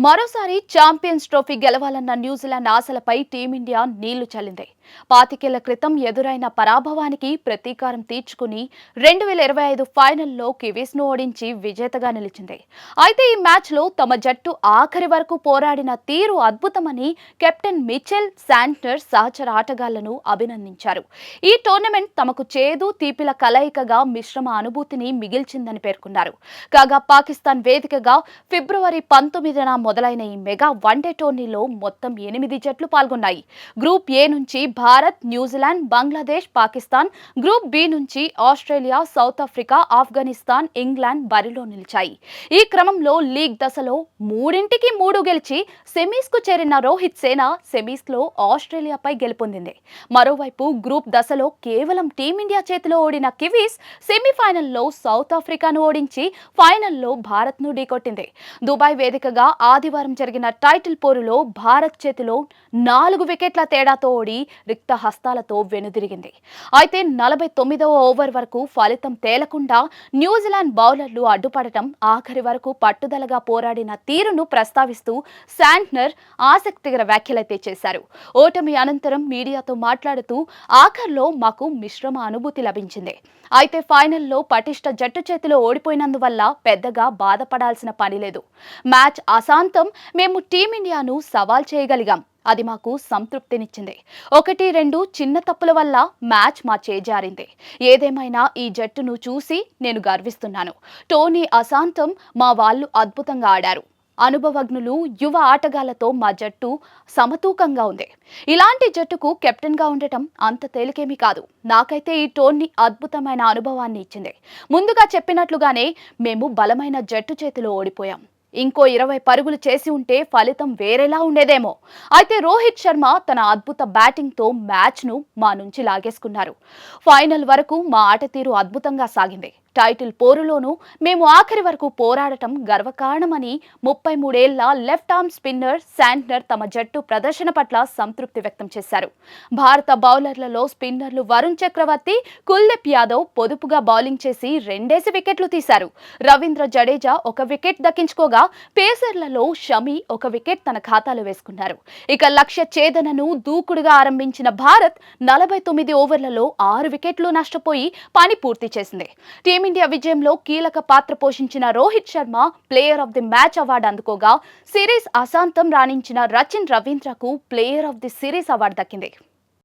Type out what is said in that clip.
మరోసారి champions trophy గెలవాలన్న New Zealand ఆశలపై team India నీళ్లు చల్లింది. 25 ఏళ్ల క్రితం ఎదురైన పరాభవానికి ప్రతీకారం తీర్చుకుని 2025 ఫైనల్లో కివీస్ ను ఓడించి విజేతగా నిలిచింది. అయితే ఈ మ్యాచ్లో తమ జట్టు ఆఖరి వరకు పోరాడిన తీరు అద్భుతమని కెప్టెన్ మిచెల్ శాంట్నర్ సహచర ఆటగాళ్లను అభినందించారు. ఈ టోర్నమెంట్ తమకు చేదు తీపిల కలయికగా మిశ్రమ అనుభూతిని మిగిల్చిందని పేర్కొన్నారు. కాగా పాకిస్తాన్ వేదికగా ఫిబ్రవరి 19న మొదలైన ఈ మెగా వన్డే టోర్నీలో మొత్తం 8 జట్లు పాల్గొన్నాయి. గ్రూప్ ఏ నుంచి Bharat, New Zealand, Bangladesh, Pakistan, group B నుంచి Australia, South Africa, Afghanistan, England బరిలో నిలిచాయి. ఈ క్రమంలో లీగ్ దశలో 3 గెలిచి సెమీస్ కు చేరిన రోహిత్ సేన సెమీస్ లో ఆస్ట్రేలియాపై గెలుపొందింది. మరోవైపు గ్రూప్ దశలో కేవలం టీమిండియా చేతిలో ఓడిన కివీస్ సెమీఫైనల్లో సౌత్ ఆఫ్రికాను ఓడించి ఫైనల్లో భారత్ ను ఢీకొట్టింది. దుబాయ్ వేదికగా ఆదివారం జరిగిన టైటిల్ పోరులో భారత్ చేతిలో 4 వికెట్ల తేడాతో ఓడి రిక్త హస్తాలతో వెనుదిరిగింది. అయితే 49వ ఓవర్ వరకు ఫలితం తేలకుండా న్యూజిలాండ్ బౌలర్లు అడ్డుపడటం, ఆఖరి వరకు పట్టుదలగా పోరాడిన తీరును ప్రస్తావిస్తూ శాంట్నర్ ఆసక్తికర వ్యాఖ్యలైతే చేశారు. ఓటమి అనంతరం మీడియాతో మాట్లాడుతూ ఆఖర్లో మాకు మిశ్రమ అనుభూతి లభించింది. అయితే ఫైనల్లో పటిష్ట జట్టు చేతిలో ఓడిపోయినందువల్ల పెద్దగా బాధపడాల్సిన పని లేదు. మ్యాచ్ అశాంతం మేము టీమిండియాను సవాల్ చేయగలిగాం. అది మాకు సంతృప్తినిచ్చింది. 1-2 చిన్న తప్పుల వల్ల మ్యాచ్ మా చేజారింది. ఏదేమైనా ఈ జట్టును చూసి నేను గర్విస్తున్నాను. టోనీ అశాంతం మా వాళ్ళు అద్భుతంగా ఆడారు. అనుభవజ్ఞులు, యువ ఆటగాళ్లతో మా జట్టు సమతూకంగా ఉంది. ఇలాంటి జట్టుకు కెప్టెన్ గా ఉండటం అంత తేలికేమీ కాదు. నాకైతే ఈ టోర్నీ అద్భుతమైన అనుభవాన్ని ఇచ్చింది. ముందుగా చెప్పినట్లుగానే మేము బలమైన జట్టు చేతిలో ఓడిపోయాం. ఇంకో 20 పరుగులు చేసి ఉంటే ఫలితం వేరేలా ఉండేదేమో. అయితే రోహిత్ శర్మ తన అద్భుత బ్యాటింగ్ తో మ్యాచ్ ను మా నుంచి లాగేసుకున్నారు. ఫైనల్ వరకు మా ఆట తీరు అద్భుతంగా సాగింది. టైటిల్ పోరులోనూ మేము ఆఖరి వరకు పోరాడటం గర్వకారణమని 33 ఏళ్ల లెఫ్ట్ ఆర్మ్ స్పిన్నర్ శాంట్నర్ తమ జట్టు ప్రదర్శన పట్ల సంతృప్తి వ్యక్తం చేశారు. భారత బౌలర్లలో స్పిన్నర్లు వరుణ్ చక్రవర్తి, కుల్దీప్ యాదవ్ పొదుపుగా బౌలింగ్ చేసి 2 వికెట్లు తీశారు. రవీంద్ర జడేజా 1 వికెట్ దక్కించుకోగా పేసర్లలో షమి 1 వికెట్ తన ఖాతాలో వేసుకున్నారు. ఇక లక్ష్య ఛేదనను దూకుడుగా ఆరంభించిన భారత్ 49 ఓవర్లలో 6 వికెట్లు నష్టపోయి పని పూర్తి చేసింది. టీమిండియా విజయంలో కీలక పాత్ర పోషించిన Rohit Sharma player of the match award అందుకోగా సిరీస్ అశాంతం రాణించిన రచిన్ రవీంద్రకు player of the series award దక్కింది.